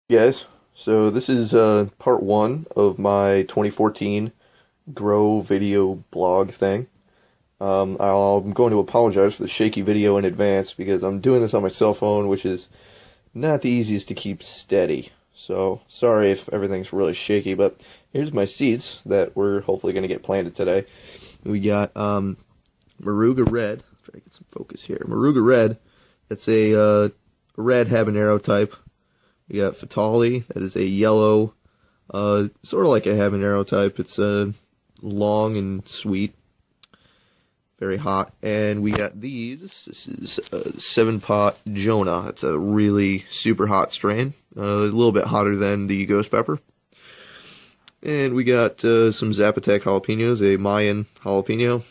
Guys, so this is part one of my 2014 grow video blog thing. I'm going to apologize for the shaky video in advance because I'm doing this on my cell phone, which is not the easiest to keep steady. So sorry if everything's really shaky, but here's my seeds that we're hopefully going to get planted today. We got Moruga Red. Try to get some focus here. Moruga Red. That's a red habanero type. We got Fatali, that is a yellow, sort of like a habanero type. It's long and sweet, very hot. And we got these. This is 7-pot Jonah. That's a really super hot strain, a little bit hotter than the ghost pepper. And we got some Zapotec jalapenos, a Mayan jalapeno,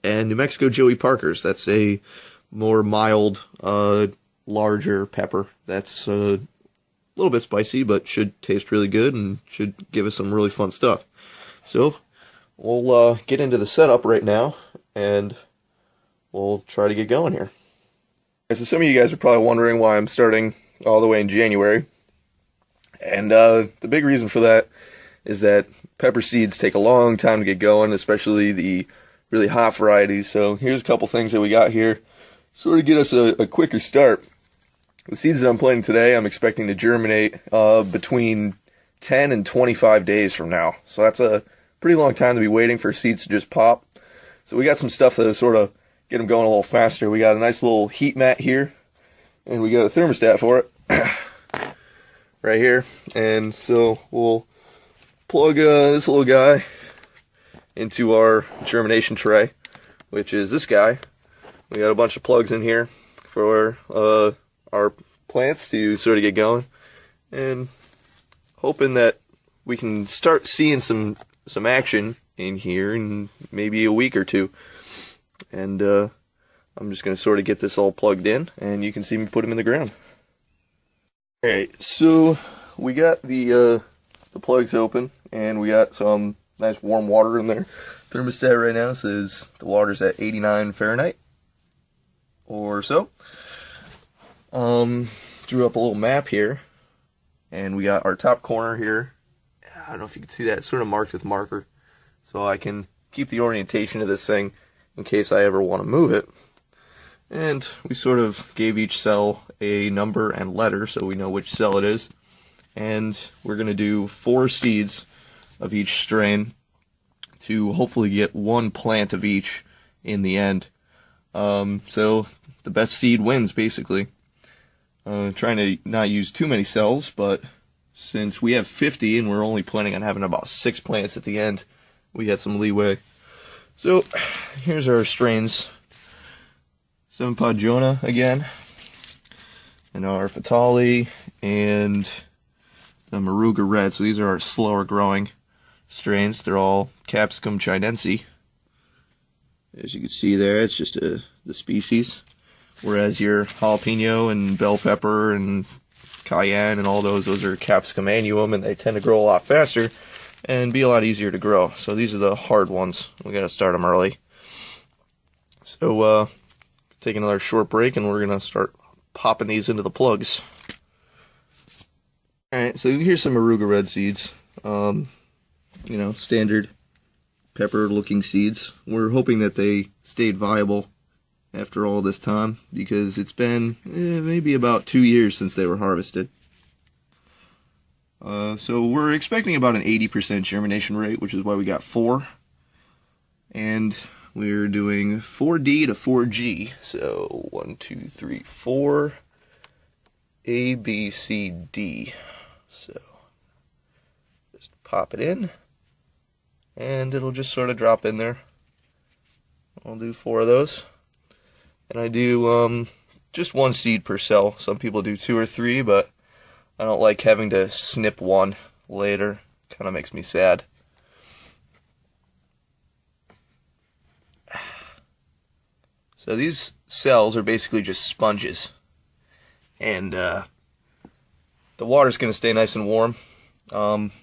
and New Mexico Joey Parker's. That's a more mild, larger pepper. That's a little bit spicy, but should taste really good and should give us some really fun stuff. So we'll get into the setup right now, and we'll try to get going here. So some of you guys are probably wondering why I'm starting all the way in January, and the big reason for that is that pepper seeds take a long time to get going, especially the really hot varieties. So here's a couple things that we got here, sort of get us a quicker start. The seeds that I'm planting today, I'm expecting to germinate between 10 and 25 days from now. So that's a pretty long time to be waiting for seeds to just pop. So we got some stuff to sort of get them going a little faster. We got a nice little heat mat here, and we got a thermostat for it right here. And so we'll plug this little guy into our germination tray, which is this guy. We got a bunch of plugs in here for our plants to sort of get going, and hoping that we can start seeing some action in here in maybe a week or two. And I'm just going to sort of get this all plugged in, and you can see me put them in the ground. Alright, so we got the plugs open, and we got some nice warm water in there. Thermostat right now says the water's at 89 Fahrenheit or so. Drew up a little map here, and we got our top corner here. I don't know if you can see that. It's sort of marked with marker, so I can keep the orientation of this thing in case I ever want to move it. And we sort of gave each cell a number and letter so we know which cell it is. And we're going to do 4 seeds of each strain to hopefully get 1 plant of each in the end. So the best seed wins, basically. Trying to not use too many cells, but since we have 50 and we're only planning on having about 6 plants at the end, we got some leeway. So here's our strains. 7-pot Jonah again, and our Fatali, and the Moruga Red. So these are our slower growing strains. They're all Capsicum chinense. As you can see there, it's just the species. Whereas your jalapeno and bell pepper and cayenne and all those are Capsicum annuum, and they tend to grow a lot faster and be a lot easier to grow. So these are the hard ones. We got to start them early. So take another short break, and we're gonna start popping these into the plugs. All right, so here's some Moruga Red seeds. You know, standard pepper-looking seeds. We're hoping that they stayed viable after all this time, because it's been maybe about 2 years since they were harvested. So we're expecting about an 80% germination rate, which is why we got 4. And we're doing 4D to 4G. So 1, 2, 3, 4, A, B, C, D. So just pop it in, and it'll just sort of drop in there. I'll do 4 of those. And I do just 1 seed per cell. Some people do 2 or 3, but I don't like having to snip one later. Kind of makes me sad. So these cells are basically just sponges. And the water's going to stay nice and warm.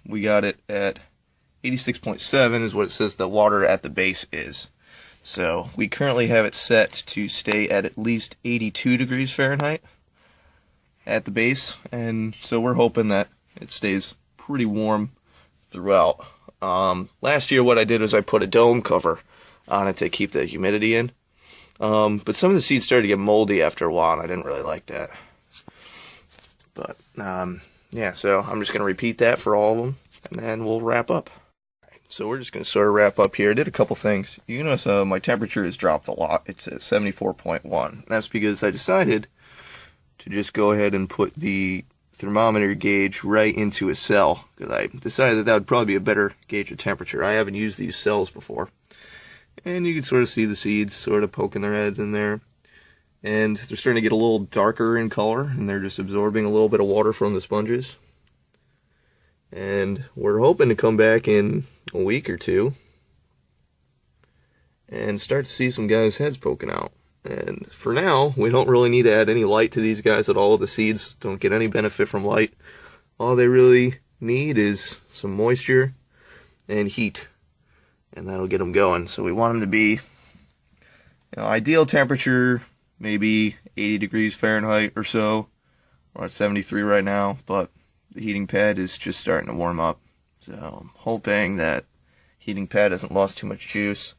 We got it at 86.7 is what it says the water at the base is. So we currently have it set to stay at least 82 degrees Fahrenheit. at the base, and so we're hoping that it stays pretty warm throughout. Last year what I did was I put a dome cover on it to keep the humidity in. But some of the seeds started to get moldy after a while, and I didn't really like that. But, yeah, so I'm just going to repeat that for all of them, and then we'll wrap up. So we're just going to sort of wrap up here. I did a couple things. You notice my temperature has dropped a lot. It's at 74.1. That's because I decided to just go ahead and put the thermometer gauge right into a cell, because I decided that that would probably be a better gauge of temperature. I haven't used these cells before. And you can sort of see the seeds sort of poking their heads in there. And they're starting to get a little darker in color, and they're just absorbing a little bit of water from the sponges. And we're hoping to come back in a week or two and start to see some guys' heads poking out. And for now, we don't really need to add any light to these guys at all. The seeds don't get any benefit from light. All they really need is some moisture and heat, and that'll get them going. So we want them to be, ideal temperature, maybe 80 degrees Fahrenheit or so. We're at 73 right now, but the heating pad is just starting to warm up. So I'm hoping that heating pad hasn't lost too much juice,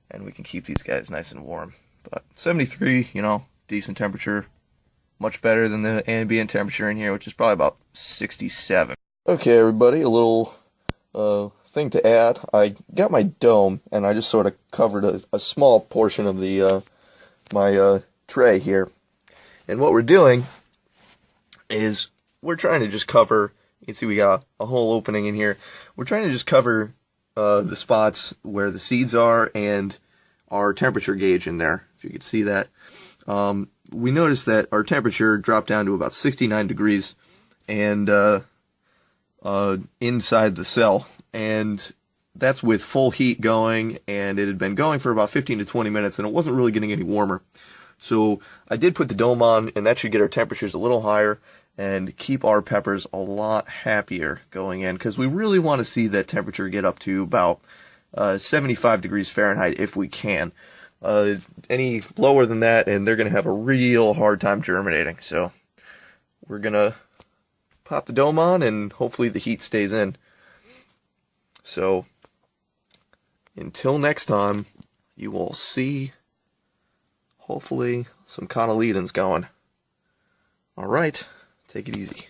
and we can keep these guys nice and warm. But 73, decent temperature. Much better than the ambient temperature in here, which is probably about 67. Okay, everybody, a little thing to add. I got my dome, and I just sort of covered a small portion of the my tray here. And what we're doing is we're trying to just cover, you can see we got a whole opening in here. We're trying to just cover the spots where the seeds are and our temperature gauge in there, if you could see that. We noticed that our temperature dropped down to about 69 degrees and inside the cell, and that's with full heat going, and it had been going for about 15 to 20 minutes, and it wasn't really getting any warmer. So I did put the dome on, and that should get our temperatures a little higher and keep our peppers a lot happier going in, because we really want to see that temperature get up to about 75 degrees Fahrenheit if we can. Any lower than that, and they're going to have a real hard time germinating. So we're going to pop the dome on, and hopefully the heat stays in. So until next time, you will see, hopefully, some cotyledons going. All right, take it easy.